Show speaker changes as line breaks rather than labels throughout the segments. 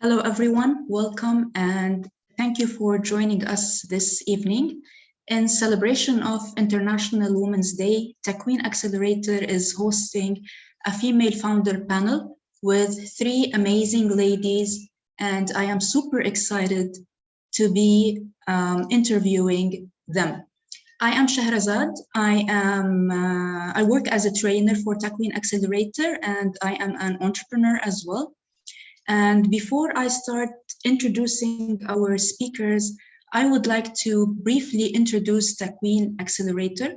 Hello, everyone. Welcome and thank you for joining us this evening. In celebration of International Women's Day, Takween Accelerator is hosting a female founder panel with three amazing ladies, and I am super excited to be interviewing them. I am Shahrazad. I work as a trainer for Takween Accelerator, and I am an entrepreneur as well. And before I start introducing our speakers, I would like to briefly introduce Takween Accelerator.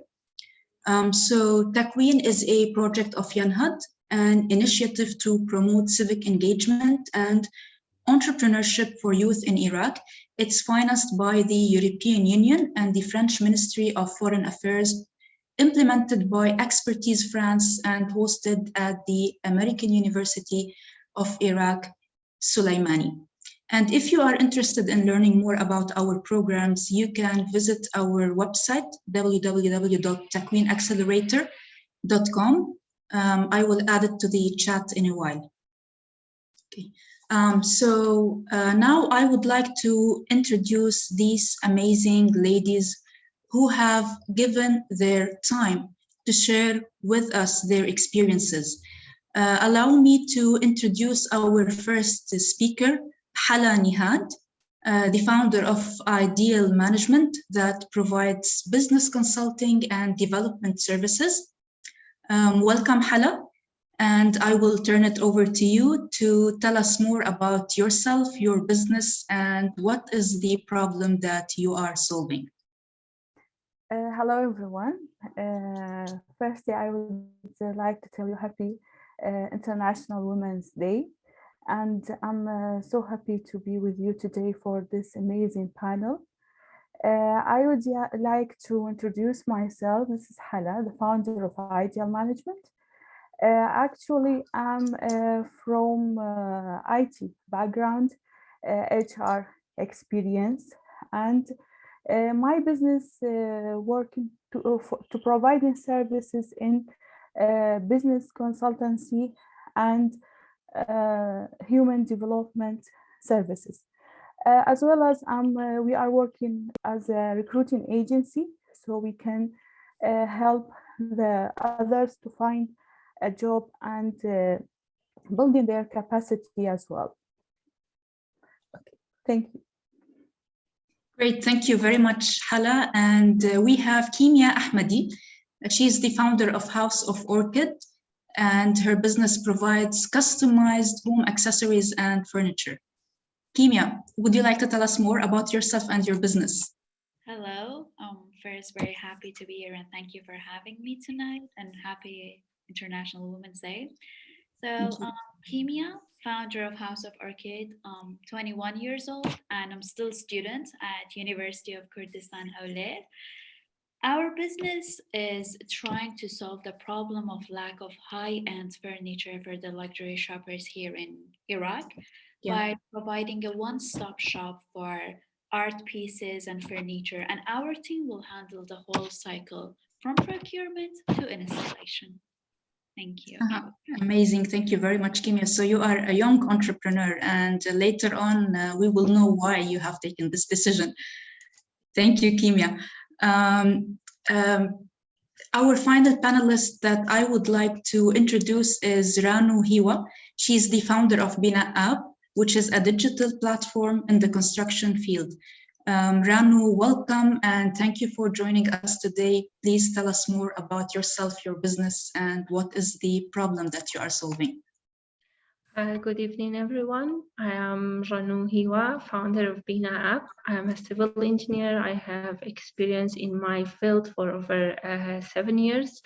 So Takween is a project of Yanhad, an initiative to promote civic engagement and entrepreneurship for youth in Iraq. It's financed by the European Union and the French Ministry of Foreign Affairs, implemented by Expertise France, and hosted at the American University of Iraq, Sulaimani. And if you are interested in learning more about our programs, you can visit our website, www.takweenaccelerator.com. I will add it to the chat in a while. Okay. Now I would like to introduce these amazing ladies who have given their time to share with us their experiences. Allow me to introduce our first speaker, Hala Nihad, the founder of Ideal Management that provides business consulting and development services. Welcome, Hala, and I will turn it over to you to tell us more about yourself, your business, and what is the problem that you are solving.
Hello, everyone. Firstly, I would like to tell you happy International Women's Day, and I'm so happy to be with you today for this amazing panel. I would like to introduce myself. This is Hala, the founder of Ideal Management. Actually, I'm from IT background, HR experience, and my business working to providing services in business consultancy and human development services, as well as we are working as a recruiting agency, so we can help the others to find a job and building their capacity as well. Okay, thank you.
Great, thank you very much, Hala. And we have Kimia Ahmadi. She's the founder of House of Orchid, and her business provides customized home accessories and furniture. Kimia, would you like to tell us more about yourself and your business?
Hello. First, very happy to be here, and thank you for having me tonight, and happy International Women's Day. So, Kimia, founder of House of Orchid, 21 years old, and I'm still a student at University of Kurdistan Hawler. Our business is trying to solve the problem of lack of high-end furniture for the luxury shoppers here in Iraq by providing a one-stop shop for art pieces and furniture, and our team will handle the whole cycle from procurement to installation. Thank you.
Amazing. Thank you very much, Kimia. So you are a young entrepreneur, and later on we will know why you have taken this decision. Thank you, Kimia. Our final panelist that I would like to introduce is Ranu Hiwa. She's the founder of Bina App, which is a digital platform in the construction field. Ranu, welcome, and thank you for joining us today. Please tell us more about yourself, your business, and what is the problem that you are solving.
Good evening, everyone. I am Ranu Hiwa, founder of Bina App. I am a civil engineer. I have experience in my field for over 7 years.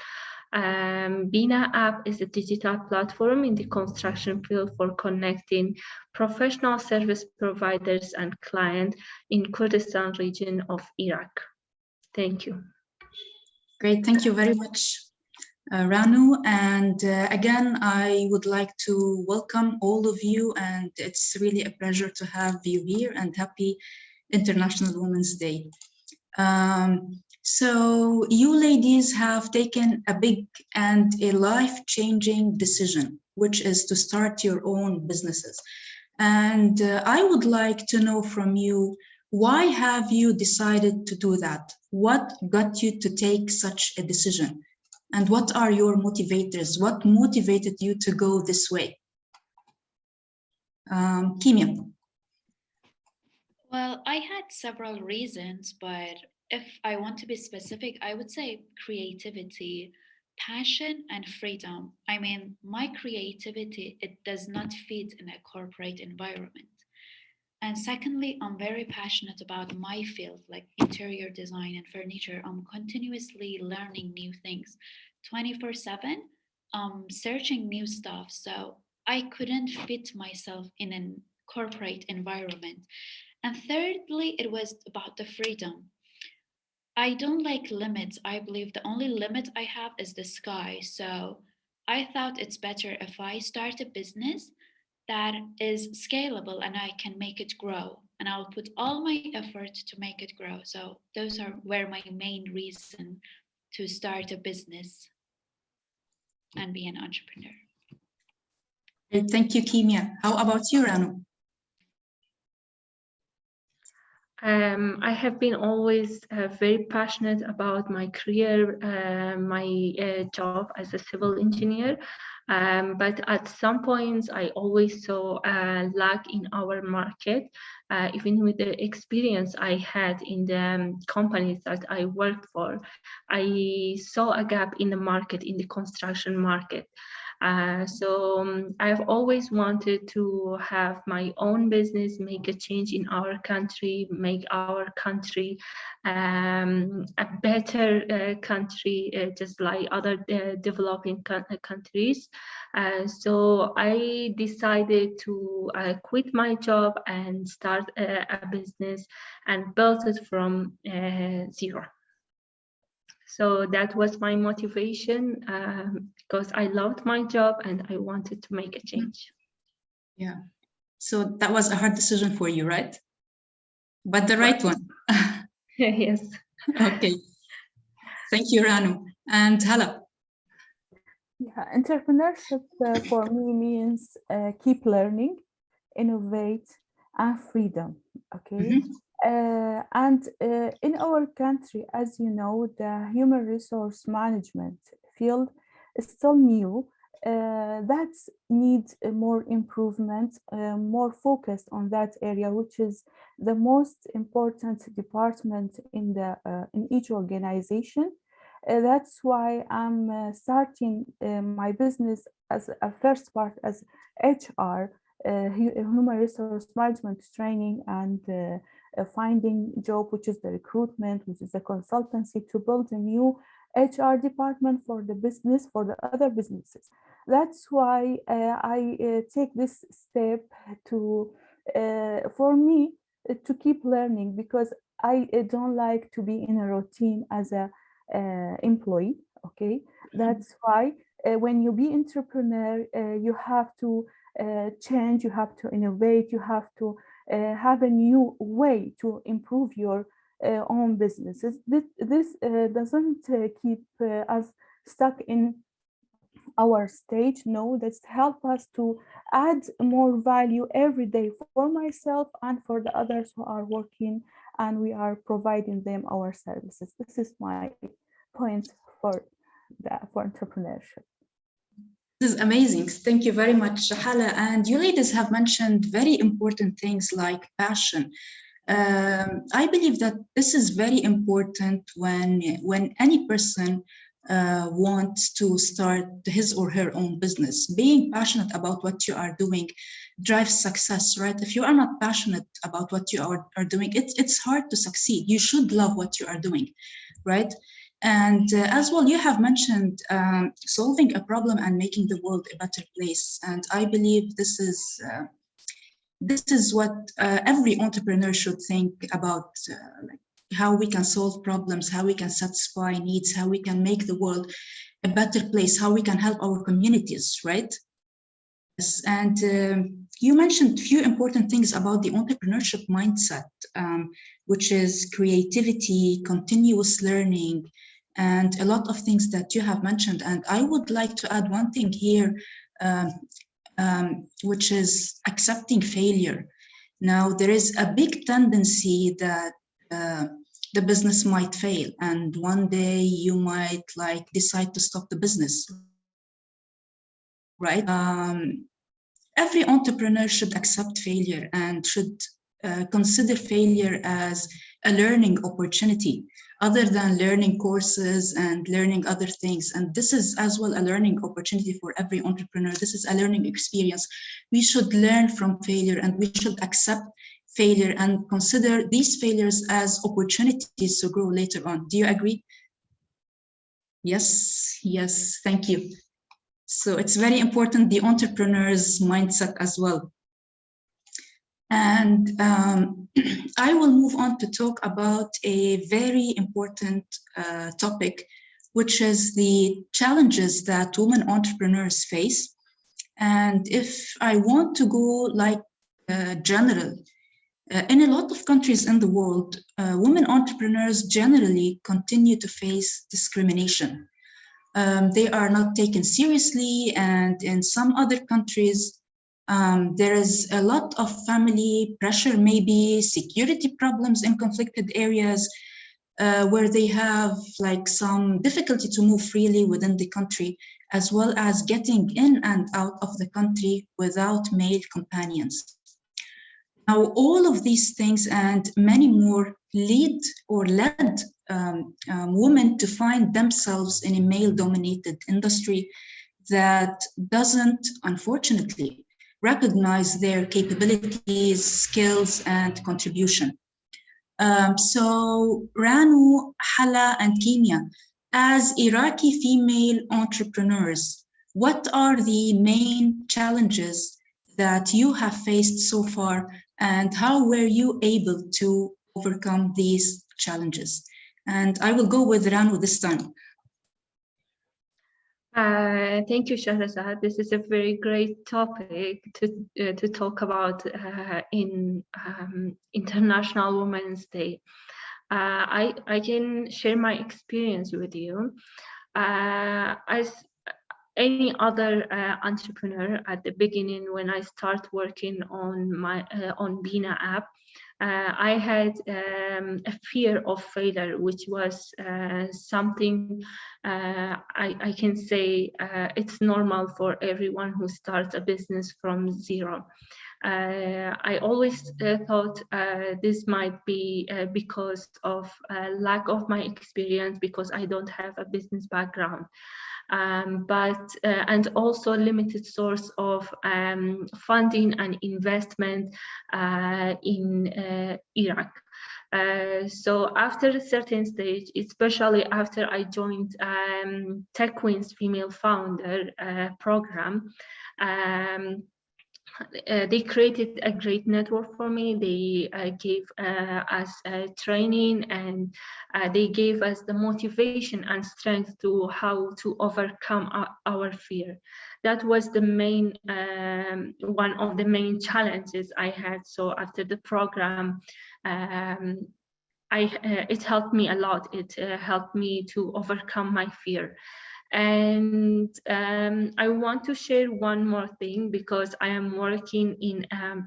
Bina App is a digital platform in the construction field for connecting professional service providers and clients in Kurdistan region of Iraq. Thank you.
Great, thank you very much, Ranu. And again, I would like to welcome all of you, and it's really a pleasure to have you here, and happy International Women's Day. So you ladies have taken a big and a life-changing decision, which is to start your own businesses. And I would like to know from you, why have you decided to do that? What got you to take such a decision? And what are your motivators? What motivated you to go this way? Kimia.
Well, I had several reasons, but if I want to be specific, I would say creativity, passion, and freedom. I mean, my creativity, it does not fit in a corporate environment. And secondly, I'm very passionate about my field, like interior design and furniture. I'm continuously learning new things 24/7, searching new stuff. So I couldn't fit myself in a corporate environment. And thirdly, it was about the freedom. I don't like limits. I believe the only limit I have is the sky. So I thought it's better if I start a business that is scalable and I can make it grow. And I'll put all my effort to make it grow. So those are were my main reason to start a business and be an entrepreneur.
Thank you, Kimia. How about you, Ranu?
I have been always very passionate about my career, my job as a civil engineer. But at some points, I always saw a lack in our market. Even with the experience I had in the companies that I worked for, I saw a gap in the market, in the construction market. So I've always wanted to have my own business, make a change in our country, make our country a better country, just like other developing countries. So I decided to quit my job and start a business and build it from zero. So that was my motivation, because I loved my job and I wanted to make a change.
Yeah. So that was a hard decision for you, right? But the right one.
Yes.
Okay. Thank you, Ranu. And Hala.
Yeah, entrepreneurship for me means keep learning, innovate, and freedom. Okay. And in our country, as you know, the human resource management field is still new. That needs more improvement, more focused on that area, which is the most important department in each organization. That's why I'm starting my business as a first part as HR, human resource management training, and finding job, which is the recruitment, which is the consultancy, to build a new HR department for the business, for the other businesses. That's why I take this step to, for me, to keep learning, because I don't like to be in a routine as a employee. Okay, that's why when you be entrepreneur, you have to change, you have to innovate, you have to have a new way to improve your own businesses. This doesn't keep us stuck in our stage. No, that's help us to add more value every day for myself and for the others who are working, and we are providing them our services. This is my point for entrepreneurship.
This is amazing. Thank you very much, Hala. And you ladies have mentioned very important things like passion. I believe that this is very important when any person wants to start his or her own business. Being passionate about what you are doing drives success, right? If you are not passionate about what you are doing, it's hard to succeed. You should love what you are doing, right? And as well, you have mentioned solving a problem and making the world a better place. And I believe this is what every entrepreneur should think about, like how we can solve problems, how we can satisfy needs, how we can make the world a better place, how we can help our communities, right? Yes, and you mentioned a few important things about the entrepreneurship mindset, which is creativity, continuous learning, and a lot of things that you have mentioned. And I would like to add one thing here. which is accepting failure. Now, there is a big tendency that the business might fail, and one day you might like decide to stop the business, right? Every entrepreneur should accept failure and should consider failure as a learning opportunity other than learning courses and learning other things. And this is as well a learning opportunity for every entrepreneur. This is a learning experience. We should learn from failure and we should accept failure and consider these failures as opportunities to grow later on. Do you agree? Yes, yes, thank you. So it's very important, the entrepreneur's mindset as well. And I will move on to talk about a very important topic, which is the challenges that women entrepreneurs face. And if I want to go like general, in a lot of countries in the world, women entrepreneurs generally continue to face discrimination. They are not taken seriously, and in some other countries, there is a lot of family pressure, maybe security problems in conflicted areas, where they have like some difficulty to move freely within the country, as well as getting in and out of the country without male companions. Now, all of these things and many more lead or led women to find themselves in a male-dominated industry that doesn't, unfortunately, recognize their capabilities, skills, and contribution. So Ranu, Hala, and Kimia, as Iraqi female entrepreneurs, what are the main challenges that you have faced so far, and how were you able to overcome these challenges? And I will go with Ranu this time.
Thank you, Shahrazad. This is a very great topic to talk about in International Women's Day. I can share my experience with you. As any other entrepreneur, at the beginning when I start working on my on Bina app, I had a fear of failure, which was something I can say it's normal for everyone who starts a business from zero. I always thought this might be because of lack of my experience, because I don't have a business background. And also limited source of funding and investment in Iraq. So after a certain stage, especially after I joined Takween's Female Founder program, they created a great network for me. They gave us training, and they gave us the motivation and strength to how to overcome our fear. That was the main one of the main challenges I had. So after the program, it helped me a lot. It helped me to overcome my fear. And I want to share one more thing, because I am working in a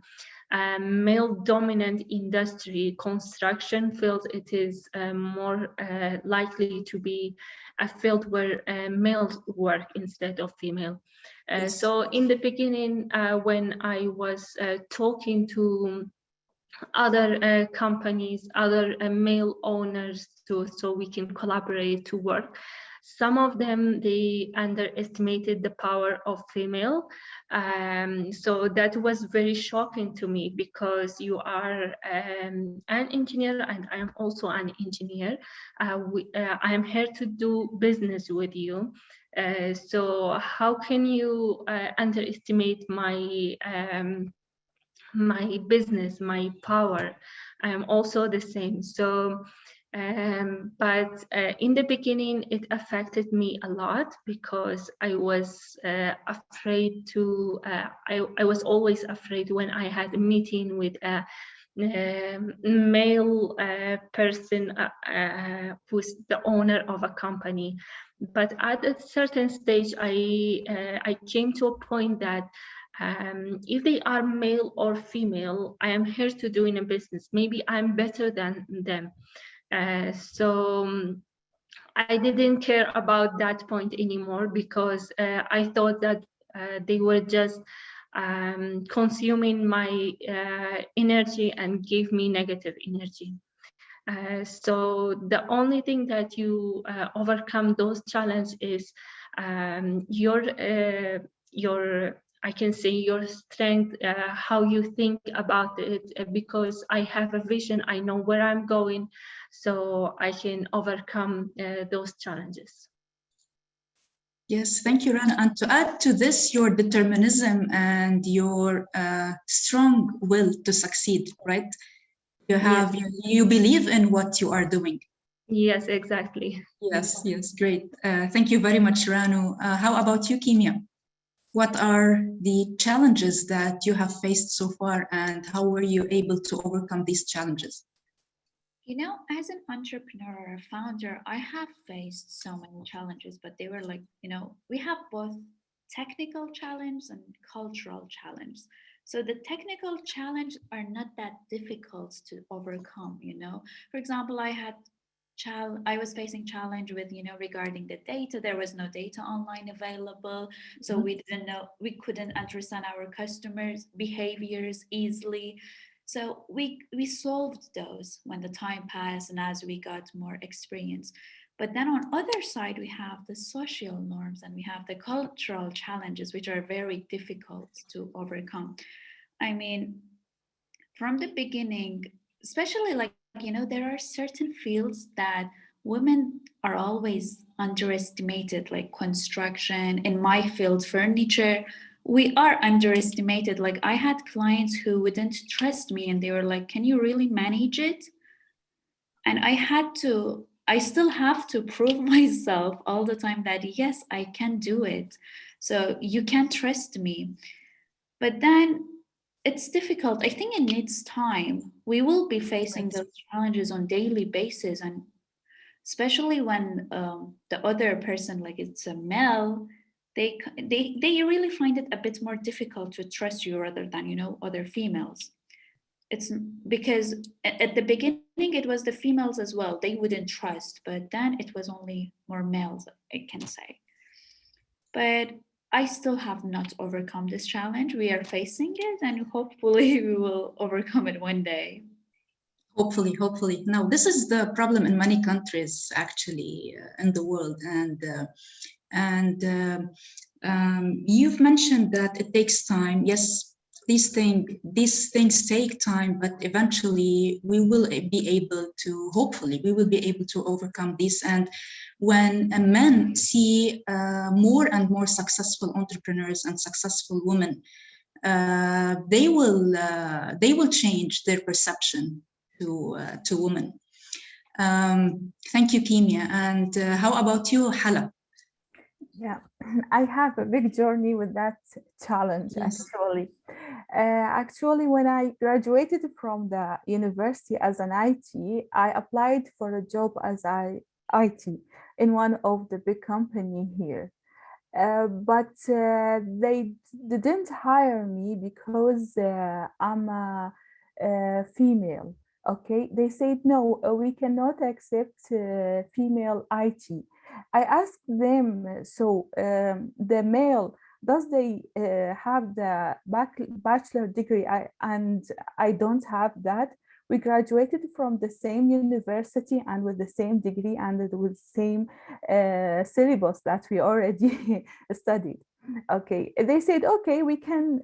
male-dominant industry, construction field. It is more likely to be a field where males work instead of female.
Yes.
So in the beginning, when I was talking to other companies, other male owners, so we can collaborate to work, some of them, they underestimated the power of female. So that was very shocking to me, because you are an engineer and I am also an engineer. I am here to do business with you. So how can you underestimate my my business, my power? I am also the same. So but in the beginning, it affected me a lot, because I was afraid to, I was always afraid when I had a meeting with a male person who's the owner of a company. But at a certain stage, I came to a point that If they are male or female, I am here to do in a business. Maybe I'm better than them. So I didn't care about that point anymore, because I thought that they were just consuming my energy and gave me negative energy. So the only thing that you overcome those challenges is your I can say your strength, how you think about it, because I have a vision, I know where I'm going, so I can overcome those challenges.
Yes, thank you, Rana. And to add to this, your determinism and your strong will to succeed, right? You believe in what you are doing.
Yes, exactly.
Yes, great. Thank you very much, Ranu. How about you, Kimia? What are the challenges that you have faced so far, and how were you able to overcome these challenges?
You know, as an entrepreneur or a founder, I have faced so many challenges, but they were like, we have both technical challenge and cultural challenge. So the technical challenge are not that difficult to overcome. For example, I was facing challenge with, regarding the data. There was no data online available. So we couldn't understand our customers' behaviors easily. So we solved those when the time passed and as we got more experience. But then on other side, we have the social norms and we have the cultural challenges, which are very difficult to overcome. I mean, from the beginning, especially there are certain fields that women are always underestimated, like construction. In my field, furniture, we are underestimated. Like I had clients who wouldn't trust me and they were like, can you really manage it? And I still have to prove myself all the time that yes, I can do it. So you can trust me. But then it's difficult. I think it needs time. We will be facing those challenges on daily basis, and especially when the other person, like it's a male, they really find it a bit more difficult to trust you rather than other females. It's because at the beginning it was the females as well. They wouldn't trust, but then it was only more males, I can say. But I still have not overcome this challenge. We are facing it and hopefully we will overcome it one day.
Hopefully. Now, this is the problem in many countries, actually, in the world. And you've mentioned that it takes time. Yes, these things take time, but eventually hopefully, we will be able to overcome this. And when men see more and more successful entrepreneurs and successful women, they will change their perception to women. Thank you, Kimia. And how about you, Hala?
Yeah, I have a big journey with that challenge,
Yes.
Actually, when I graduated from the university as an IT, I applied for a job as IT in one of the big company here. But they didn't hire me because I'm a female. Okay, they said no, we cannot accept female IT. I asked them, so the male, does they have the bachelor degree? And I don't have that. We graduated from the same university and with the same degree and with the same syllabus that we already studied. Okay, they said, okay, we can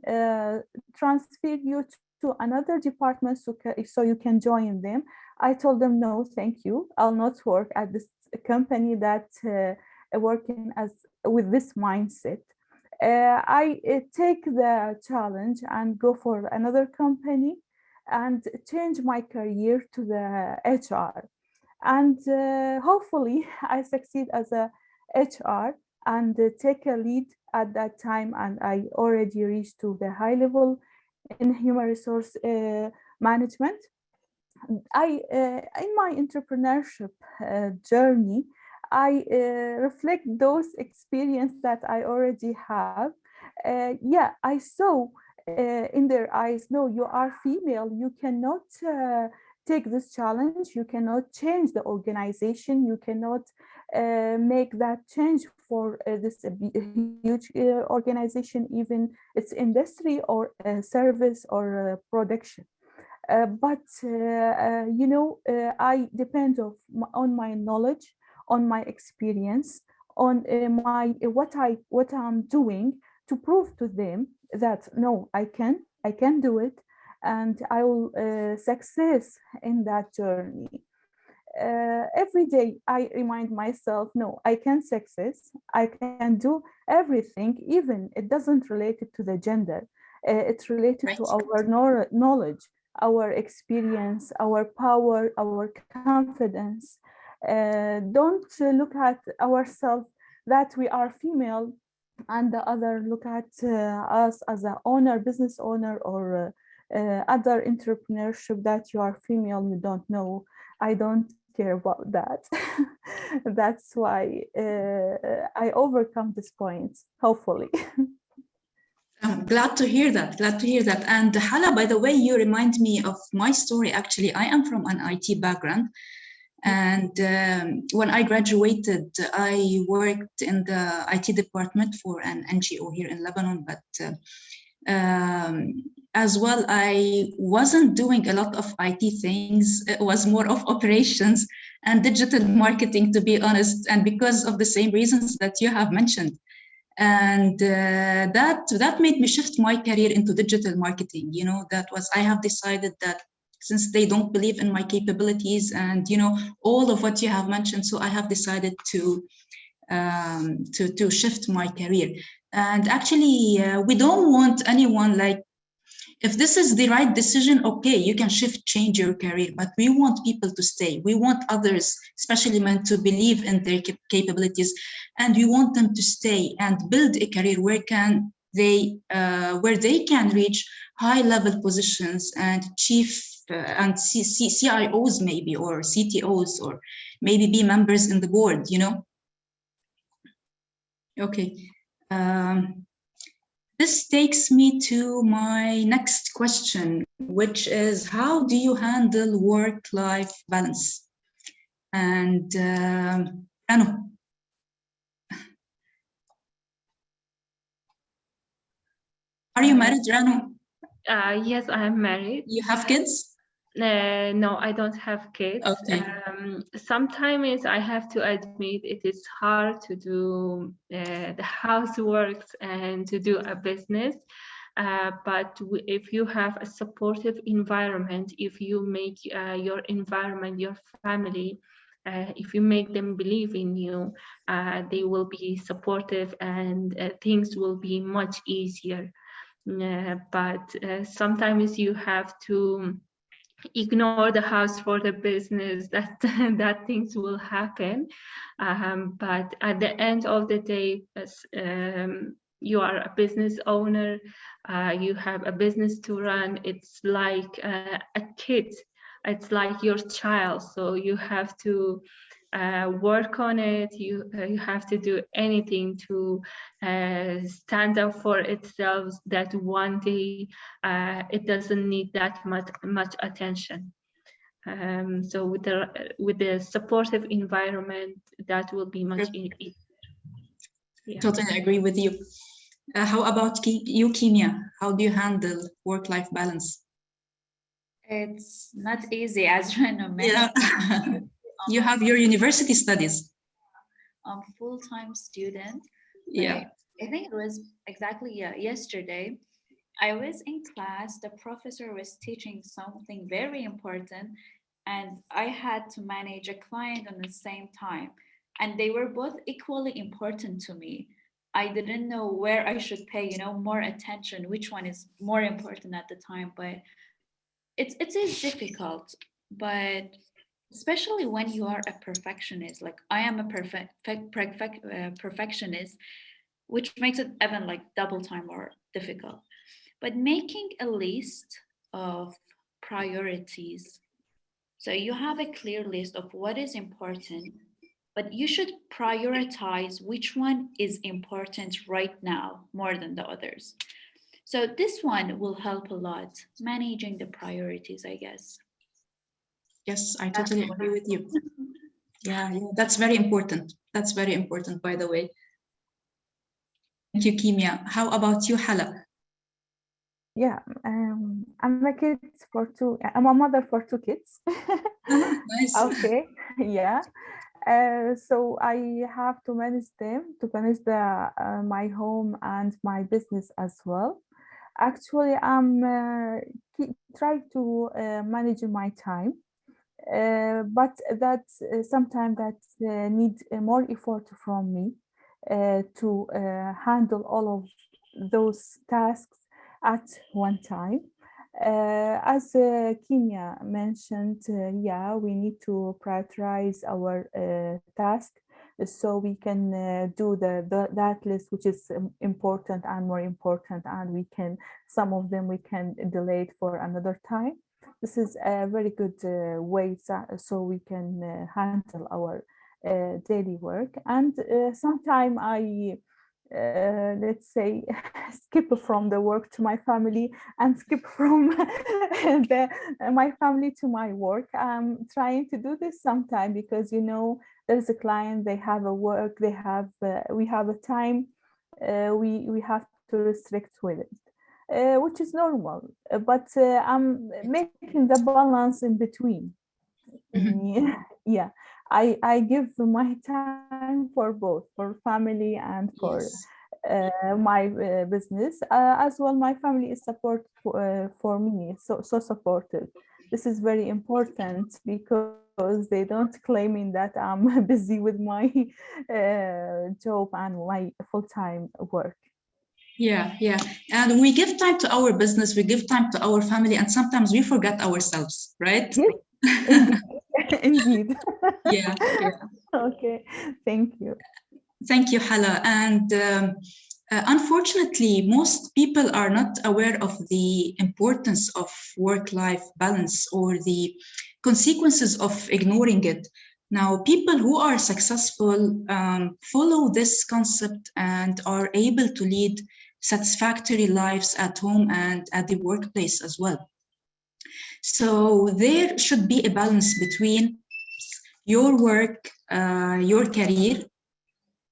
transfer you to another department so you can join them. I told them, no, thank you. I'll not work at this company that working as with this mindset. I take the challenge and go for another company and change my career to the HR. And hopefully I succeed as a HR and take a lead at that time. And I already reached to the high level in human resource management. In my entrepreneurship journey, I reflect those experience that I already have Yeah, I saw in their eyes, no, you are female, you cannot take this challenge, you cannot change the organization, you cannot make that change for this huge organization, even its industry or service or production. But I depend on my knowledge, on my experience, on my what I'm doing to prove to them that no, I can do it, and I will success in that journey. Every day I remind myself, no, I can success, I can do everything, even it doesn't relate it to the gender. It's related to
Right.
our knowledge, our experience, our power, our confidence. Don't look at ourselves that we are female and the other look at us as an owner, business owner, or other entrepreneurship that you are female, you don't know. I don't care about that. That's why I overcome this point, hopefully.
I'm glad to hear that. Glad to hear that. And Hala, by the way, you remind me of my story. Actually, I am from an IT background. And when I graduated, I worked in the IT department for an NGO here in Lebanon. But as well, I wasn't doing a lot of IT things. It was more of operations and digital marketing, to be honest. And because of the same reasons that you have mentioned. And that made me shift my career into digital marketing. That was, I have decided that since they don't believe in my capabilities and all of what you have mentioned, so I have decided to shift my career. And actually, we don't want anyone, like, if this is the right decision, okay, you can change your career, but we want people to stay. We want others, especially men, to believe in their capabilities, and we want them to stay and build a career where they can reach high level positions and chief and CIOs maybe, or CTOs, or maybe be members in the board. Okay. This takes me to my next question, which is, how do you handle work-life balance? And Rano, are you married, Rano?
Yes, I am married.
You have kids?
No, I don't have kids.
Okay.
Sometimes I have to admit it is hard to do the houseworks and to do a business. But if you have a supportive environment, if you make your environment, your family, if you make them believe in you, they will be supportive, and things will be much easier. But sometimes you have to ignore the house for the business, that that things will happen. But at the end of the day, you are a business owner, you have a business to run. It's like a kid, it's like your child, so you have to work on it. You have to do anything to stand up for itself, that one day it doesn't need that much attention. So with the supportive environment, that will be much easier. Yeah.
Totally agree with you. How about you, Kimia? How do you handle work-life balance?
It's not easy, as Rana mentioned.
Yeah. You have your university studies.
I'm a full-time student.
Yeah.
I think it was exactly yesterday. I was in class, the professor was teaching something very important, and I had to manage a client on the same time. And they were both equally important to me. I didn't know where I should pay, more attention, which one is more important at the time. But it is difficult. But especially when you are a perfectionist, like I am a perfectionist, which makes it even like double time more difficult. But making a list of priorities, so you have a clear list of what is important, but you should prioritize which one is important right now more than the others. So this one will help a lot managing the priorities, I guess.
Yes, I totally agree with you. Yeah, that's very important. That's very important, by the way. Thank you, Kimia. How about you, Hala?
Yeah, I'm a kid for two. I'm a mother for two kids.
Nice.
Okay, yeah. So I have to manage them, to manage the my home and my business as well. Actually, I'm trying to manage my time, but that sometimes that need more effort from me to handle all of those tasks at one time. As Kimia mentioned, yeah, we need to prioritize our task so we can do that list which is important and more important, and we can some of them we can delay it for another time. This is a very good way so we can handle our daily work. And sometimes I let's say skip from the work to my family and skip from my family to my work. I'm trying to do this sometime because there's a client, they have a work, they have we have a time, we have to restrict with it, which is normal, but I'm making the balance in between. Yeah, I give my time for both, for family and for
Yes.
my business as well. My family is support for me, so supportive. This is very important because they don't claiming that I'm busy with my job and my full-time work.
Yeah. And we give time to our business, we give time to our family, and sometimes we forget ourselves, right?
Yes, indeed. Indeed.
Yeah.
Okay, thank you.
Thank you, Hala. And unfortunately, most people are not aware of the importance of work-life balance or the consequences of ignoring it. Now, people who are successful follow this concept and are able to lead satisfactory lives at home and at the workplace as well. So there should be a balance between your work, your career.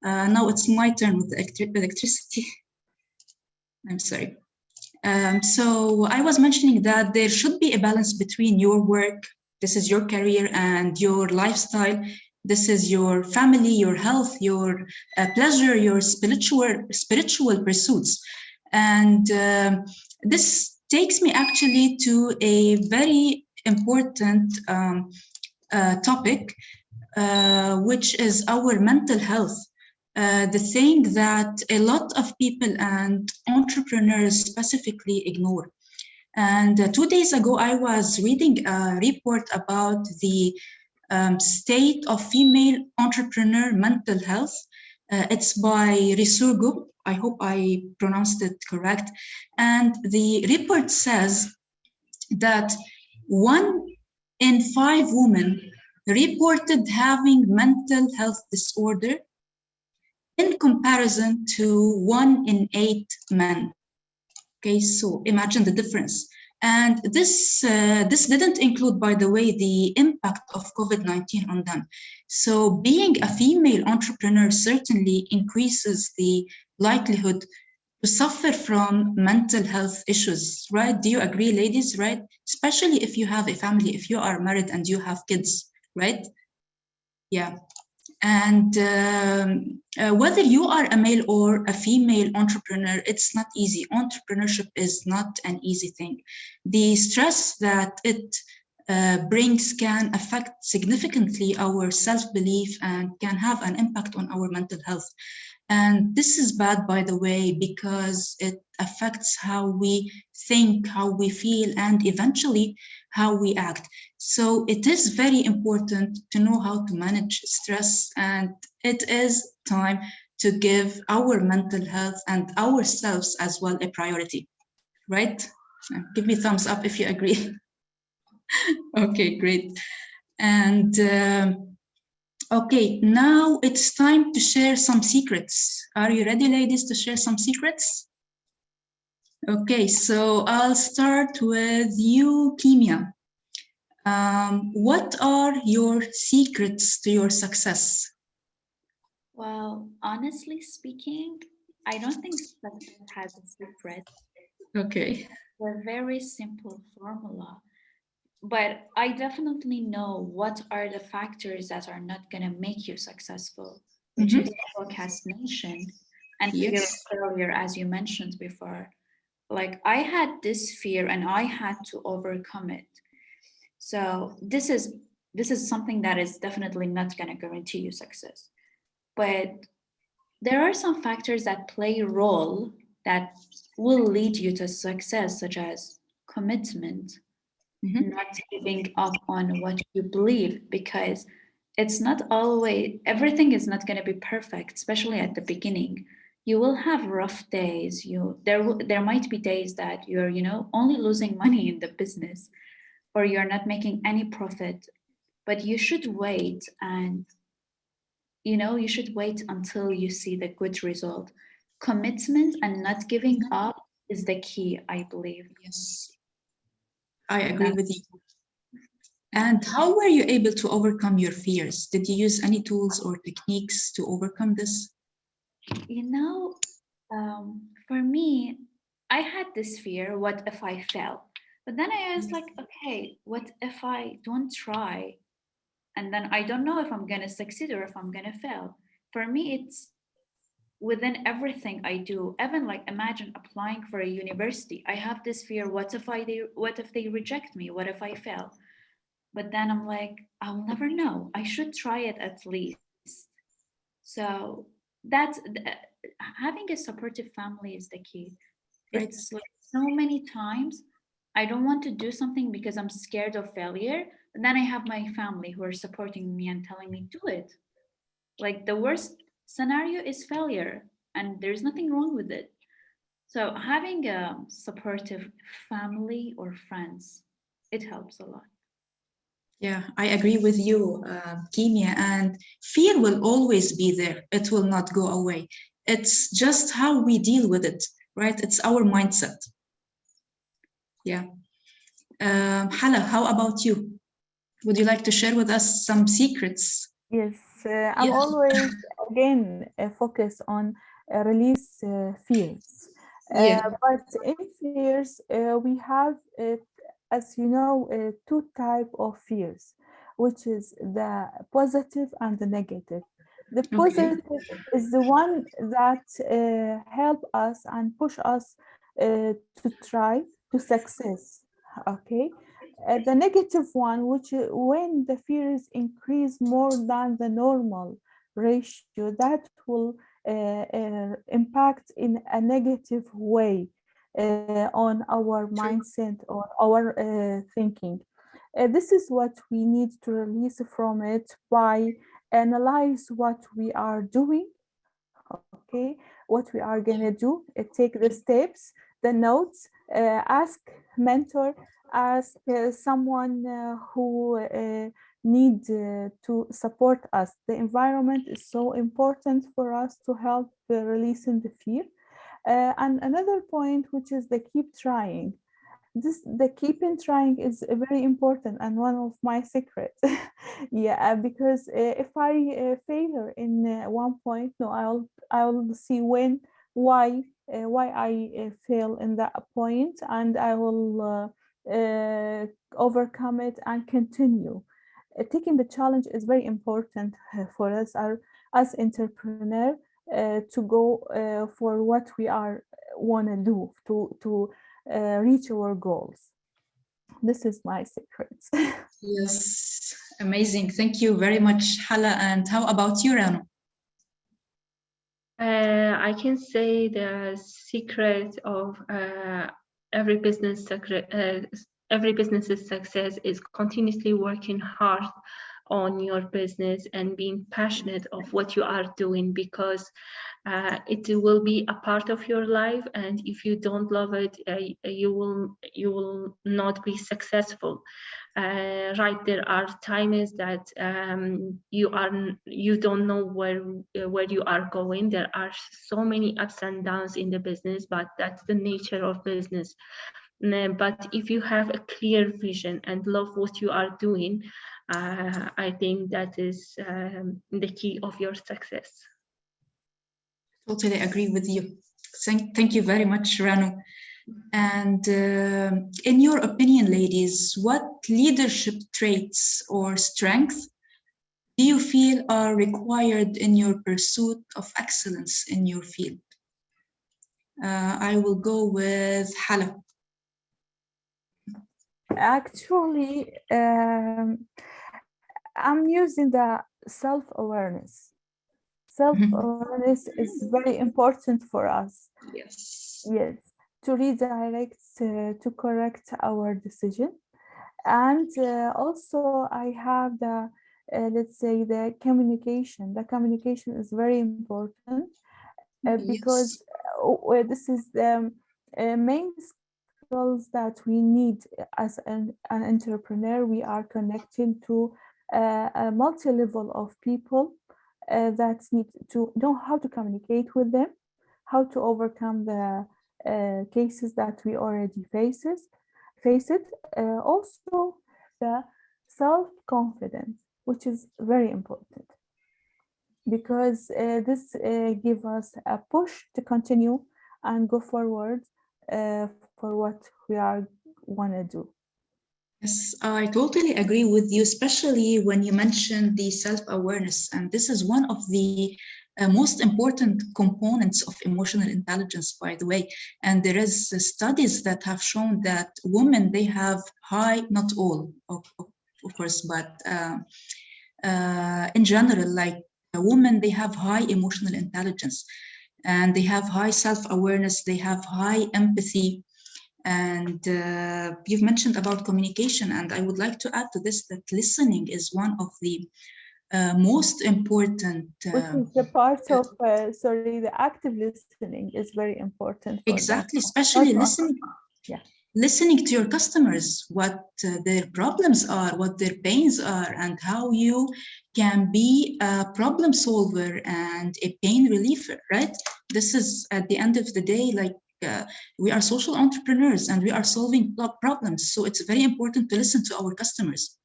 Now it's my turn with the electricity. I'm sorry. So I was mentioning that there should be a balance between your work, this is your career, and your lifestyle. This is your family, your health, your pleasure, your spiritual pursuits. And this takes me actually to a very important topic, which is our mental health. The thing that a lot of people and entrepreneurs specifically ignore. And 2 days ago, I was reading a report about the state of female entrepreneur mental health. It's by Risurgu. I hope I pronounced it correct. And the report says that 1 in 5 women reported having mental health disorder in comparison to 1 in 8 men. Okay, so imagine the difference. And this didn't include, by the way, the impact of COVID-19 on them. So being a female entrepreneur certainly increases the likelihood to suffer from mental health issues, right? Do you agree, ladies, right? Especially if you have a family, if you are married and you have kids, right? Yeah. And whether you are a male or a female entrepreneur, it's not easy. Entrepreneurship is not an easy thing. The stress that it brings can affect significantly our self-belief and can have an impact on our mental health. And this is bad, by the way, because it affects how we think, how we feel, and eventually how we act. So it is very important to know how to manage stress, and it is time to give our mental health and ourselves as well a priority, right? Give me thumbs up if you agree. Okay, great. And Okay, now it's time to share some secrets. Are you ready, ladies, to share some secrets? Okay, so I'll start with you, Kimia. What are your secrets to your success?
Well, honestly speaking, I don't think success has a secret.
Okay.
It's a very simple formula. But I definitely know what are the factors that are not going to make you successful, which is procrastination and fear of
Yes.
failure, as you mentioned before. Like I had this fear and I had to overcome it. So this is something that is definitely not going to guarantee you success. But there are some factors that play a role that will lead you to success, such as commitment, not giving up on what you believe, because it's not always, everything is not going to be perfect, especially at the beginning. You will have rough days. There might be days that you're, only losing money in the business, or you're not making any profit, but you should wait, and you should wait until you see the good result. Commitment and not giving up is the key, I believe.
Yes, I agree
That
with you. And how were you able to overcome your fears? Did you use any tools or techniques to overcome this?
you know for me, I had this fear, what if I fail? But then I was like, okay, what if I don't try? And then I don't know if I'm going to succeed or if I'm going to fail. For me, it's within everything I do. Even like imagine applying for a university. I have this fear, what if they reject me? What if I fail? But then I'm like, I'll never know. I should try it at least. So that's having a supportive family is the key.
Right.
It's like so many times I don't want to do something because I'm scared of failure, and then I have my family who are supporting me and telling me do it. Like the worst scenario is failure, and there's nothing wrong with it. So having a supportive family or friends, it helps a lot.
Yeah, I agree with you, Kimia. And fear will always be there. It will not go away. It's just how we deal with it, right? It's our mindset. Yeah. Hala, how about you? Would you like to share with us some secrets?
Yes, I'm
Yeah.
always again focus on release fears.
Yeah.
But in fears, we have, as you know, two type of fears, which is the positive and the negative. The
Okay.
positive is the one that help us and push us to try to success. Okay, the negative one, which when the fears increase more than the normal ratio, that will impact in a negative way on our
True.
mindset or our thinking. This is what we need to release from it by analyze what we are doing, okay, what we are gonna do, take the steps, the notes, ask mentor, ask someone who need to support us. The environment is so important for us to help releasing the fear. And another point, which is the keep trying. The keeping trying is very important and one of my secrets. Yeah, because if I fail in one point, no, I'll see why I fail in that point, and I will overcome it and continue. Taking the challenge is very important for us as entrepreneur to go for what we are want to do to reach our goals. This is my secret.
Yes. Amazing. Thank you very much, Hala. And how about you, Rano?
I can say the secret of every business's success is continuously working hard on your business and being passionate of what you are doing, because it will be a part of your life, and if you don't love it, you will not be successful. Right, there are times that you don't know where you are going. There are so many ups and downs in the business, but that's the nature of business. But if you have a clear vision and love what you are doing, I think that is the key of your success.
Totally agree with you. Thank you very much, Ranu. And in your opinion, ladies, what leadership traits or strengths do you feel are required in your pursuit of excellence in your field? I will go with Hala.
Actually, I'm using the self-awareness. Self-awareness is very important for us.
Yes.
Yes, to redirect, to correct our decision. And also I have the, let's say, the communication. The communication is very important because this is the main skills that we need as an entrepreneur. We are connecting to a multi-level of people that need to know how to communicate with them, how to overcome the cases that we already face it. Also, the self-confidence, which is very important because this gives us a push to continue and go forward for what we are want to do.
Yes, I totally agree with you, especially when you mentioned the self-awareness. And this is one of the most important components of emotional intelligence, by the way. And there is studies that have shown that women, they have high, not all, of course, but in general, like women, they have high emotional intelligence and they have high self-awareness, they have high empathy. And you've mentioned about communication, and I would like to add to this that listening is one of the most important.
Which is the part of, sorry, the active listening is very important for
exactly,
that.
especially listening to your customers, what their problems are, what their pains are, and how you can be a problem solver and a pain reliever, right? This is at the end of the day, like we are social entrepreneurs and we are solving problems. So it's very important to listen to our customers.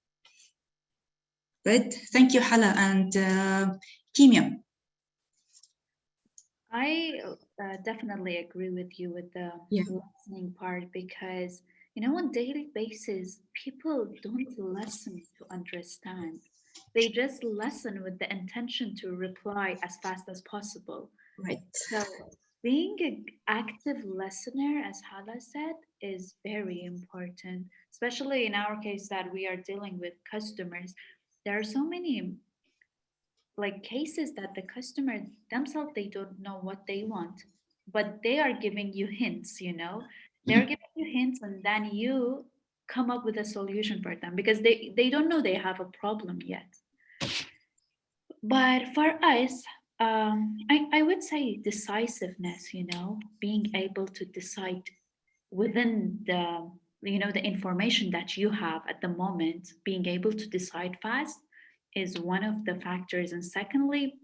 Right? Thank you, Hala. And Kimia.
I definitely agree with you with the listening part because, you know, on daily basis, people don't listen to understand. They just listen with the intention to reply as fast as possible.
Right.
So being an active listener, as Hala said, is very important, especially in our case that we are dealing with customers. There are so many like cases that the customer themselves they don't know what they want, but they are giving you hints, you know. They're giving you hints and then you come up with a solution for them because they don't know they have a problem yet. But for us, I would say decisiveness, you know, being able to decide within the, you know, the information that you have at the moment, being able to decide fast is one of the factors. And secondly,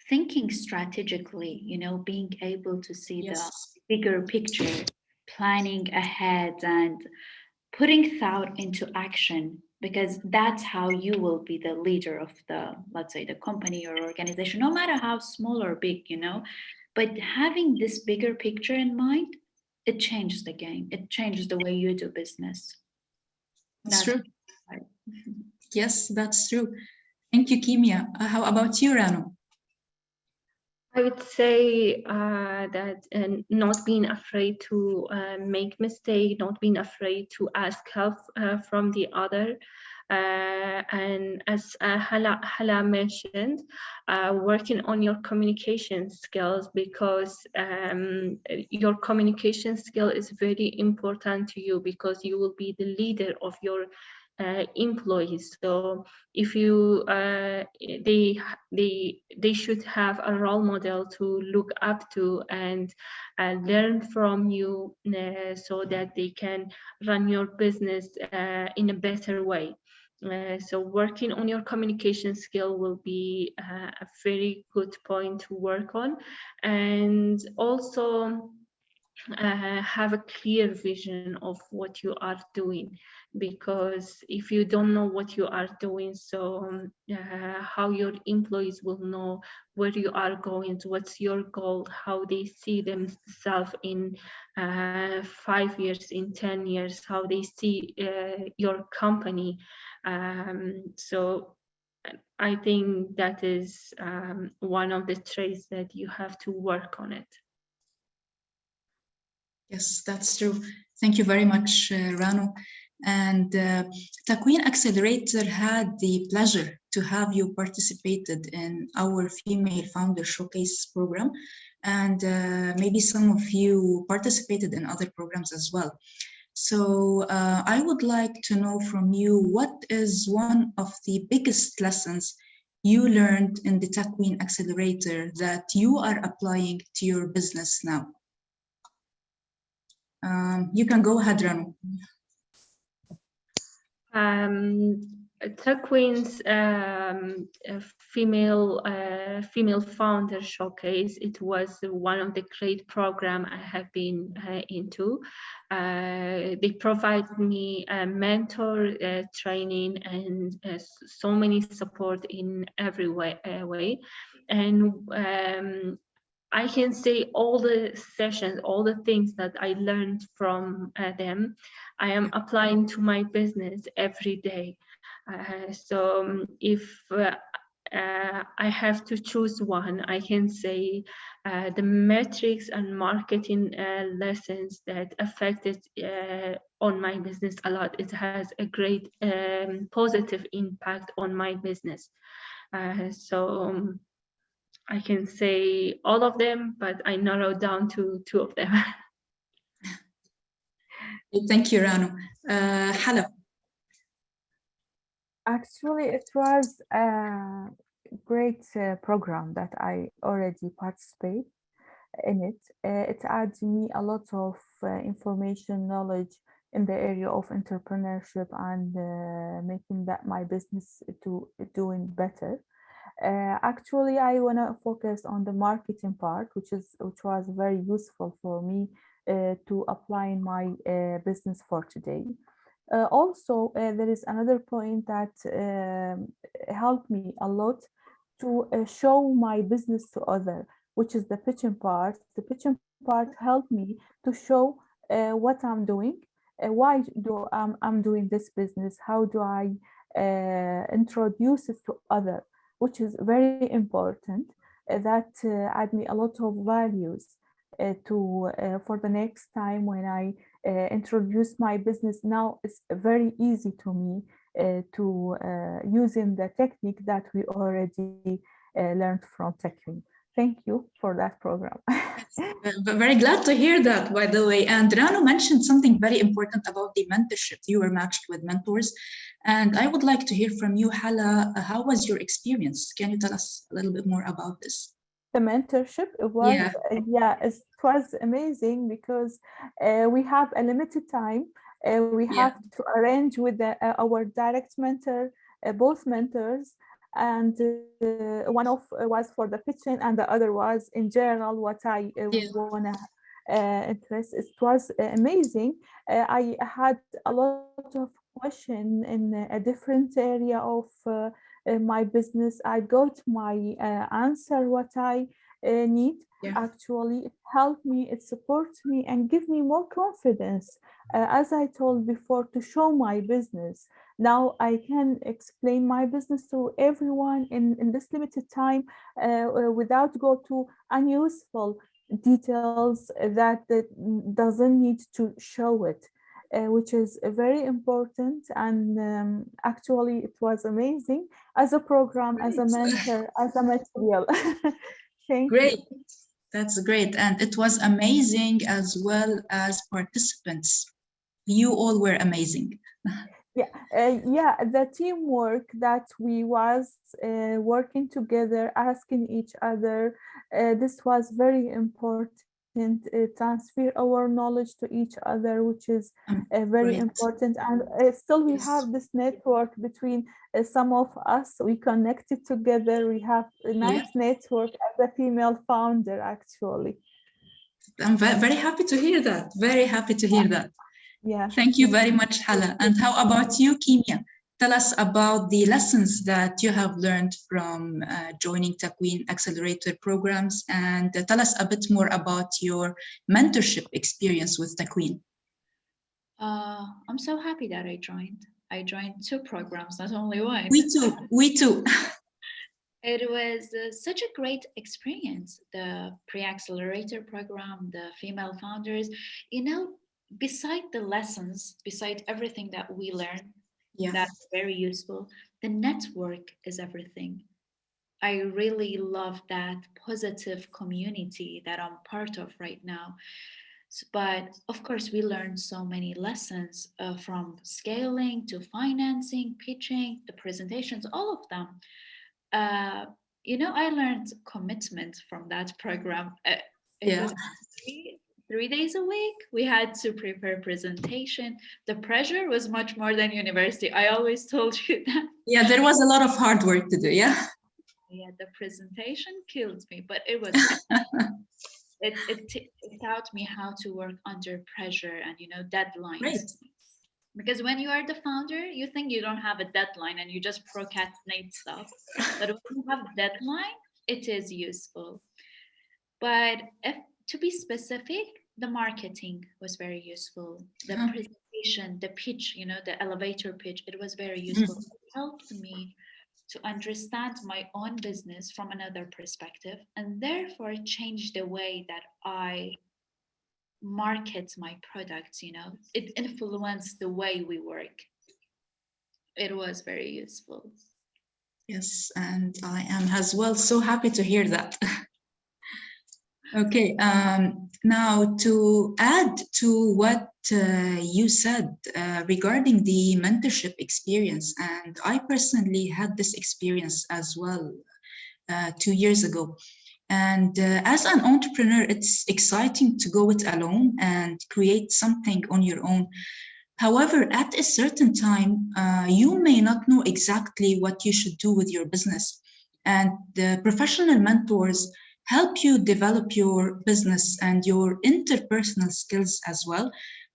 thinking strategically, you know, being able to see the bigger picture, planning ahead and putting thought into action, because that's how you will be the leader of the, let's say, the company or organization, no matter how small or big, you know. But having this bigger picture in mind, it changes the game. It changes the way you do business.
That's true. Right. Yes, that's true. Thank you, Kimia. How about you, Rano?
I would say that not being afraid to make mistake, not being afraid to ask help from the other. And as Hala mentioned, working on your communication skills, because your communication skill is very important to you, because you will be the leader of your employees. So if you they should have a role model to look up to and learn from you, so that they can run your business in a better way. So working on your communication skill will be a very good point to work on, and also have a clear vision of what you are doing, because if you don't know what you are doing, so how your employees will know where you are going, what's your goal, how they see themselves in 5 years, in 10 years, how they see your company. So I think that is one of the traits that you have to work on it.
Yes, that's true. Thank you very much, Rano. And Takween Accelerator had the pleasure to have you participated in our Female Founder Showcase program. And maybe some of you participated in other programs as well. So I would like to know from you, what is one of the biggest lessons you learned in the Takween Accelerator that you are applying to your business now? You can go ahead, Ranu.
Takween's female founder showcase, it was one of the great program I have been into. They provide me a mentor training and so many support in every way. And I can say all the sessions, all the things that I learned from them, I am applying to my business every day. So if I have to choose one, I can say the metrics and marketing lessons that affected on my business a lot. It has a great positive impact on my business. So I can say all of them, but I narrowed down to 2 of them.
Thank you, Ranu. Hala.
Actually, it was a great program that I already participate in it. It adds me a lot of information, knowledge in the area of entrepreneurship and making that my business to doing better. Actually, I want to focus on the marketing part, which was very useful for me to apply in my business for today. Also, there is another point that helped me a lot to show my business to other, which is the pitching part. The pitching part helped me to show what I'm doing, why do I'm doing this business, how do I introduce it to other, which is very important. That add me a lot of values to for the next time when I introduce my business. Now it's very easy to me to using the technique that we already learned from Takween. Thank you for that program.
Very glad to hear that, by the way. And Rano mentioned something very important about the mentorship. You were matched with mentors. And I would like to hear from you, Hala. How was your experience? Can you tell us a little bit more about this?
The mentorship, it was it was amazing because we have a limited time. We have to arrange with our direct mentor, both mentors, and one of was for the pitching and the other was in general what I wanna interest. It was amazing. I had a lot of question in a different area of my business. I got my answer what I need. Actually, it helped me, it supports me and give me more confidence, as I told before, to show my business. Now I can explain my business to everyone in this limited time without go to unuseful details that doesn't need to show it. Which is very important, and actually it was amazing as a program, as a mentor, as a material. Thank
you.
You.
That's great. And it was amazing as well as participants. You all were amazing.
Yeah, the teamwork that we was working together, asking each other, this was very important. Transfer our knowledge to each other, which is very
Great.
important. And still, we
Yes.
have this network between some of us. We connected together. We have a
Yeah.
nice network as a female founder, actually.
I'm very happy to hear that. Very happy to hear that.
Yeah,
Thank you
me
very
too.
much, Hala. And how about you, Kimia? Tell us about the lessons that you have learned from joining Takween Accelerator programs, and tell us a bit more about your mentorship experience with Takween.
I'm so happy that I joined. I joined 2 programs, not only one.
We too. We too.
It was such a great experience. The pre-accelerator program, the female founders, you know, beside the lessons, beside everything that we learn,
Yeah.
that's very useful. The network is everything. I really love that positive community that I'm part of right now. But of course, we learned so many lessons from scaling to financing, pitching, the presentations, all of them. Uh, I learned commitment from that program. It
Yeah.
was three days a week. We had to prepare presentation. The pressure was much more than university. I always told you that.
Yeah, there was a lot of hard work to do. Yeah.
Yeah, the presentation killed me, but it was fun. It taught me how to work under pressure and deadlines.
Great.
Because when you are the founder, you think you don't have a deadline and you just procrastinate stuff. But when you have deadline, it is useful. But if to be specific, the marketing was very useful. The
Uh-huh.
presentation, the pitch, the elevator pitch, it was very useful.
Mhm.
It helped me to understand my own business from another perspective and therefore change the way that I market my products. It influenced the way we work. It was very useful.
Yes, and I am as well so happy to hear that. Okay, now to add to what you said regarding the mentorship experience, and I personally had this experience as well 2 years ago. And as an entrepreneur, it's exciting to go it alone and create something on your own. However, at a certain time, you may not know exactly what you should do with your business. And the professional mentors help you develop your business and your interpersonal skills as well,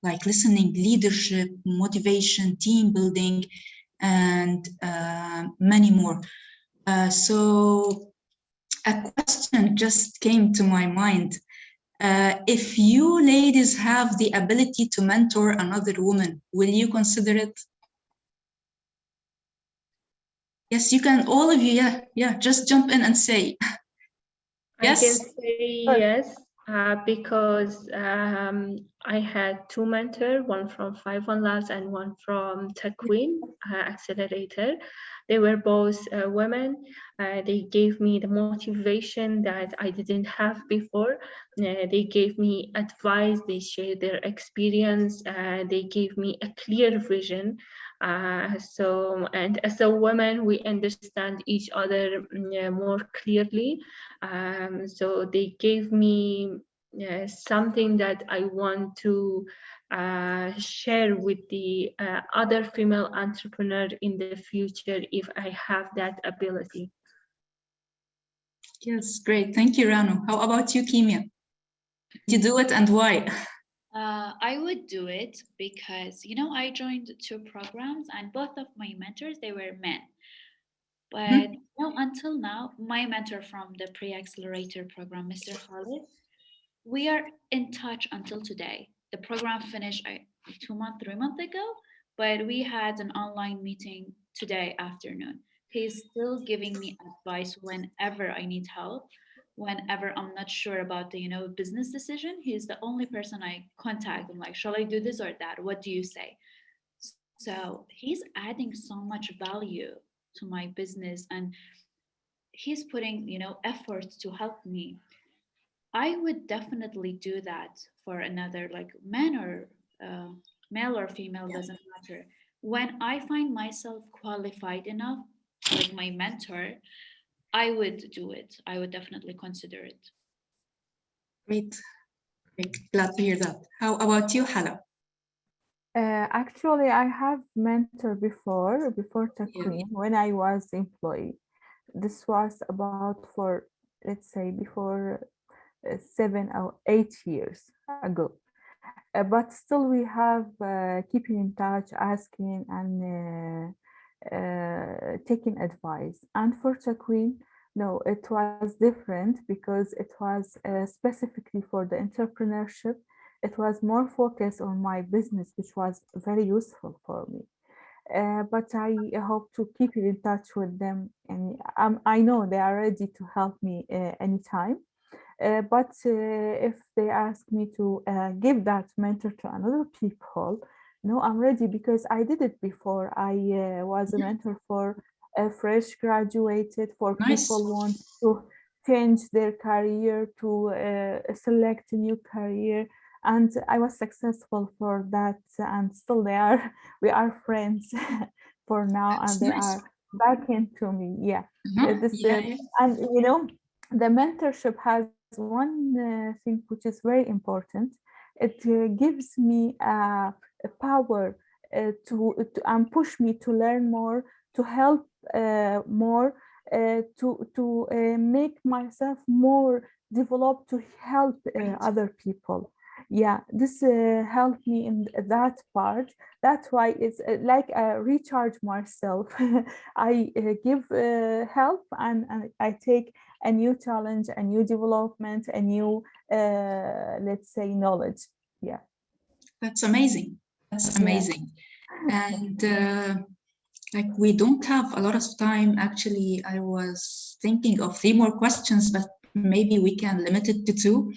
like listening, leadership, motivation, team building, and many more. So, a question just came to my mind. If you ladies have the ability to mentor another woman, will you consider it? Yes, you can, all of you, yeah, just jump in and say,
I can
yes,
say yes, because I had 2 mentors, one from 5 Labs and one from Takween Accelerator. They were both women. They gave me the motivation that I didn't have before. They gave me advice, they shared their experience, they gave me a clear vision. And as a woman, we understand each other more clearly. So they gave me something that I want to share with the other female entrepreneur in the future if I have that ability.
yes, great. Thank you, Rano. How about you, Kimia? Did you do it and why?
I would do it because I joined 2 programs and both of my mentors they were men. But until now, my mentor from the pre-accelerator program, Mr. Khalid, we are in touch until today. The program finished 2 months, 3 months ago, but we had an online meeting today afternoon. He's still giving me advice whenever I need help, whenever I'm not sure about the business decision. He's the only person I contact. I'm like, shall I do this or that? What do you say? So he's adding so much value to my business, and he's putting effort to help me. I would definitely do that for another, like man or male or female,
Yeah.
doesn't matter. when I find myself qualified enough, like my mentor, I would do it. I would definitely consider it.
Great. Great. Glad to hear that. How about you, Hala?
Actually, I have mentor before
Yeah.
Takween when I was employee. This was about for, let's say, before 7 or 8 years ago. But still we have keeping in touch, asking and taking advice. And for Takween, no, it was different because it was specifically for the entrepreneurship. It was more focused on my business, which was very useful for me. But I hope to keep in touch with them, and I know they are ready to help me anytime. But if they ask me to give that mentor to another people, no, I'm ready because I did it before. I was a mentor for a fresh graduated, for
Nice.
people want to change their career, to select a new career. And I was successful for that, and still they are. We are friends for now,
That's
and they
nice.
are back into me. Yeah, this
Yeah, yeah.
and the mentorship has one thing which is very important. It gives me a power to and push me to learn more, to help more, to make myself more developed to help
Great.
other people. Yeah, this helped me in that part. That's why it's like recharge myself. I give help, and I take a new challenge, a new development, a new, let's say, knowledge. Yeah.
That's amazing. That's
Yeah.
amazing. And like we don't have a lot of time. Actually, I was thinking of 3 more questions, but maybe we can limit it to 2.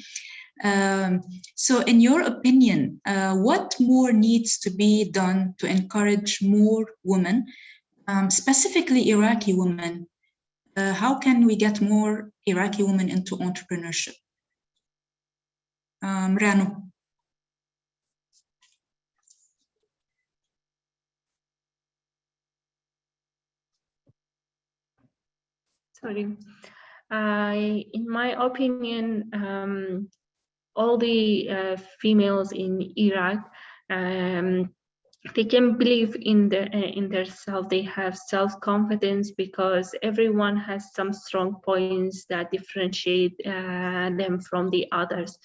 So, in your opinion, what more needs to be done to encourage more women, specifically Iraqi women? How can we get more Iraqi women into entrepreneurship? Rano.
Sorry. In my opinion, all the females in Iraq, they can believe in their self. They have self-confidence because everyone has some strong points that differentiate them from the others.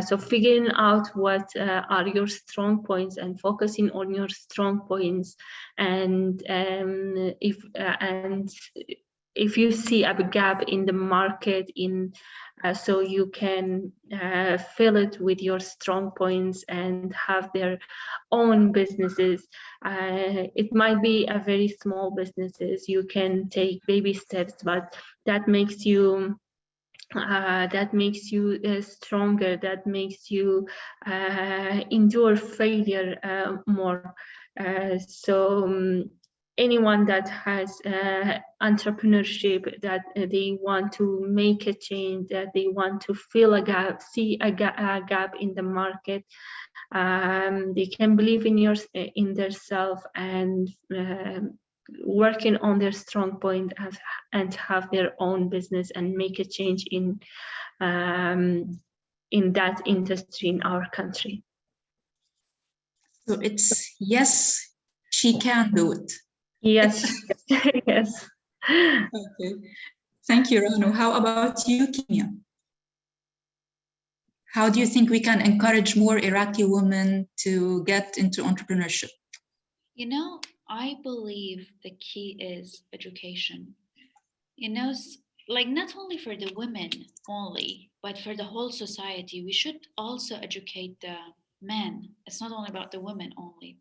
So figuring out what are your strong points and focusing on your strong points, and if you see a gap in the market so you can fill it with your strong points and have their own businesses. It might be a very small businesses. You can take baby steps, but that makes you stronger. That makes you endure failure more. Anyone that has entrepreneurship, that they want to make a change, that they want to fill a gap, see a gap in the market, they can believe in their self and working on their strong point and have their own business and make a change in that industry in our country.
So it's yes, she can do it.
Yes, yes.
Okay. Thank you, Rano. How about you, Kimia? How do you think we can encourage more Iraqi women to get into entrepreneurship?
You know, I believe the key is education. You know, like not only for the women only, but for the whole society. We should also educate the men. It's not only about the women only.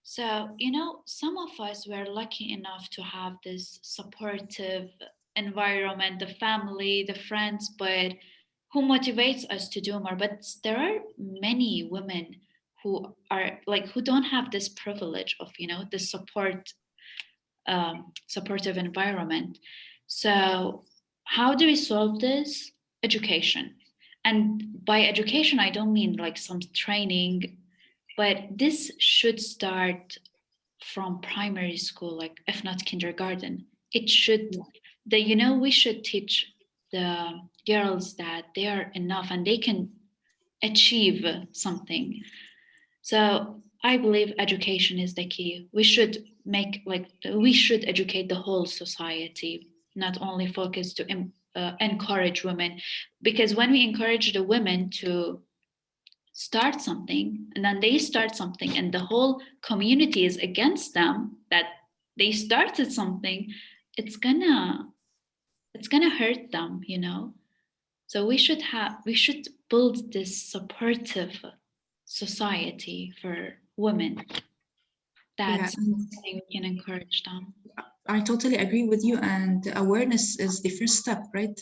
So, you know, some of us were lucky enough to have this supportive environment, the family, the friends, but who motivates us to do more. But there are many women who are like who don't have this privilege of, you know, the supportive environment. So, how do we solve this? Education. And by education, I don't mean like some training, but this should start from primary school, like if not kindergarten. It should, we should teach the girls that they are enough and they can achieve something. So I believe education is the key. We should educate the whole society, not only focus to encourage women, because when we encourage the women to start something and then they start something and the whole community is against them that they started something, it's gonna hurt them, so we should build this supportive society for women. That's something we can encourage them.
I totally agree with you, and awareness is the first step, right?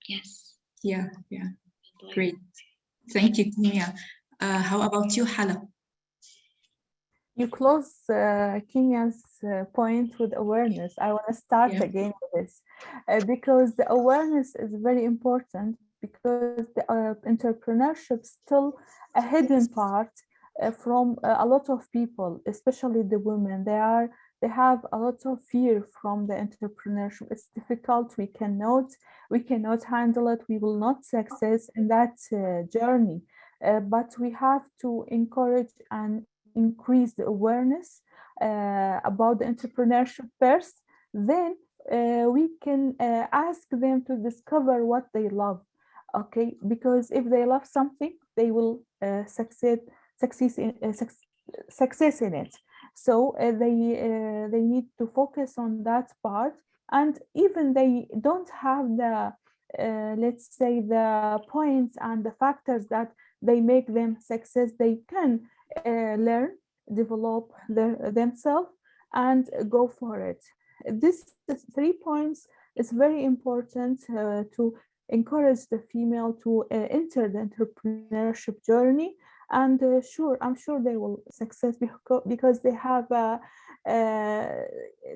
Yes.
Yeah. Great. Thank you, Kimia. How about you, Hala?
You close Kenya's point with awareness. I want to start again with this because the awareness is very important, because the entrepreneurship is still a hidden part from a lot of people, especially the women. They have a lot of fear from the entrepreneurship. It's difficult. We cannot handle it. We will not success in that journey. But we have to encourage and increase the awareness about the entrepreneurship first. Then we can ask them to discover what they love. Okay, because if they love something, they will success in it. So they need to focus on that part, and even they don't have the let's say the points and the factors that they make them success, they can learn, develop themselves, and go for it. This 3 points is very important to encourage the female to enter the entrepreneurship journey. And I'm sure they will success because they have a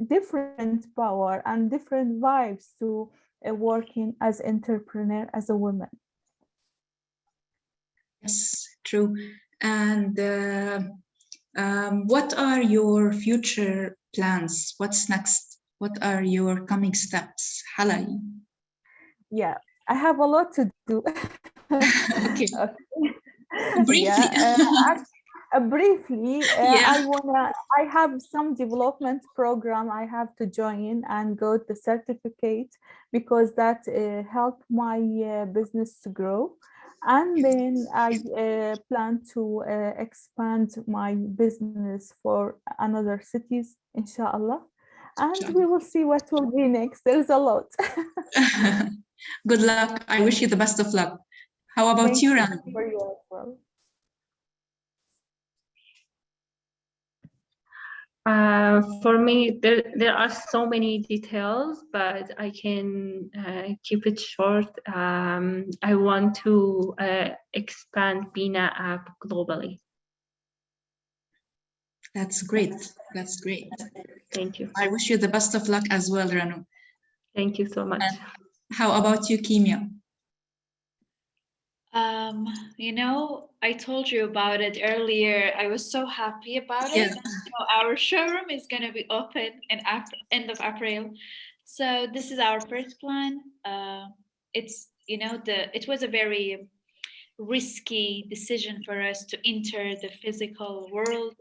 different power and different vibes to working as entrepreneur as a woman.
Yes, true. And what are your future plans? What's next? What are your coming steps, Hala?
Yeah, I have a lot to do.
Okay. Briefly.
Yeah, briefly, I have some development program I have to join and go the certificate, because that help my business to grow. And then I plan to expand my business for another cities, inshallah. And we will see what will be next. There's a lot.
Good luck. I wish you the best of luck. How about you, Ran?
For you as well.
For me, there are so many details, but I can keep it short. I want to expand Bina app globally.
That's great. That's great.
Thank you.
I wish you the best of luck as well, Ranu.
Thank you so much.
And how about you, Kimia?
I told you about it earlier. I was so happy about it. Our showroom is going to be open in end of April. So this is our first plan. It was a very risky decision for us to enter the physical world,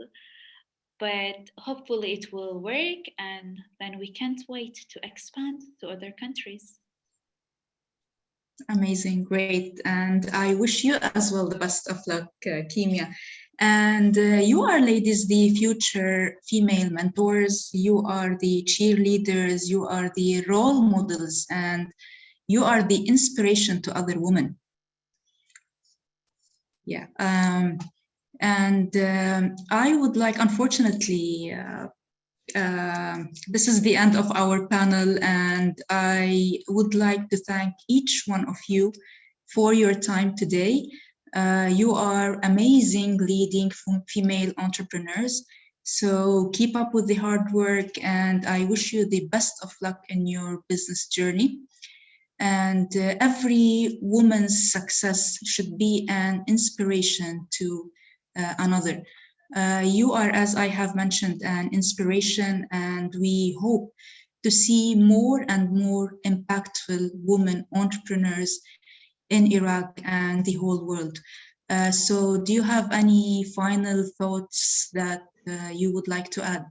but hopefully it will work, and then we can't wait to expand to other countries.
Amazing, great. And I wish you as well the best of luck, Kimia. And you are, ladies, the future female mentors. You are the cheerleaders. You are the role models, and you are the inspiration to other women. Yeah. I would like, unfortunately, this is the end of our panel, and I would like to thank each one of you for your time today. You are amazing leading female entrepreneurs. So keep up with the hard work, and I wish you the best of luck in your business journey. And every woman's success should be an inspiration to another. You are, as I have mentioned, an inspiration, and we hope to see more and more impactful women entrepreneurs in Iraq and the whole world. So do you have any final thoughts that you would like to add?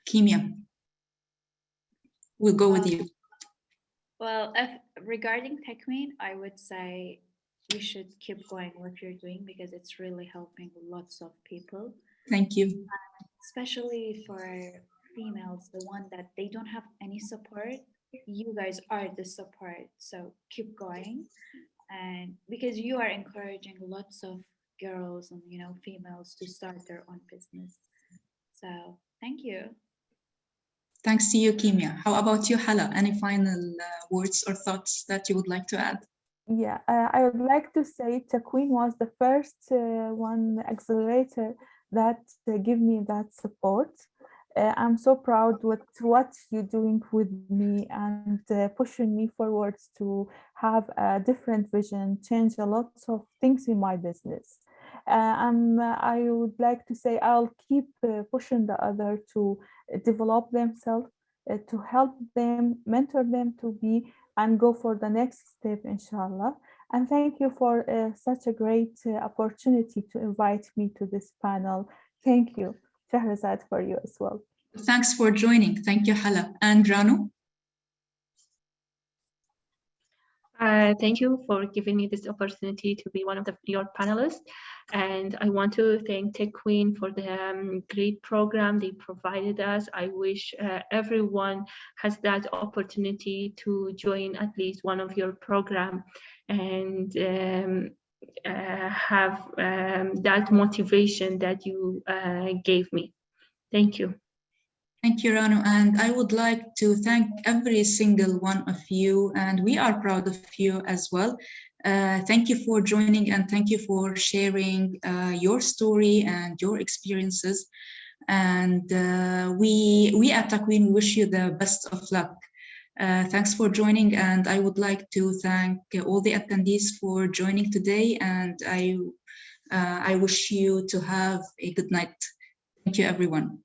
Kimia, we'll go with you.
Well, regarding Takween, I would say you should keep going what you're doing because it's really helping lots of people,
Thank you.
especially for females, the one that they don't have any support. You guys are the support, so keep going, and because you are encouraging lots of girls and females to start their own business. So thank you.
Thanks to you, Kimia. How about you, Hala? Any final words or thoughts that you would like to add?
Yeah, I would like to say Takween was the first one accelerator that give me that support. I'm so proud with what you're doing with me and pushing me forwards to have a different vision, change a lot of things in my business. I would like to say I'll keep pushing the other to develop themselves, to help them, mentor them to be and go for the next step, inshallah. And thank you for such a great opportunity to invite me to this panel. Thank you, Shahrazad, for you as well.
Thanks for joining. Thank you, Hala. And Ranu?
Thank you for giving me this opportunity to be one of your panelists. And I want to thank Takween for the great program they provided us. I wish everyone has that opportunity to join at least one of your program and have that motivation that you gave me. Thank you.
Thank you, Ranu. And I would like to thank every single one of you, and we are proud of you as well. Thank you for joining, and thank you for sharing your story and your experiences. And we at Takween wish you the best of luck. Thanks for joining, and I would like to thank all the attendees for joining today, and I wish you to have a good night. Thank you, everyone.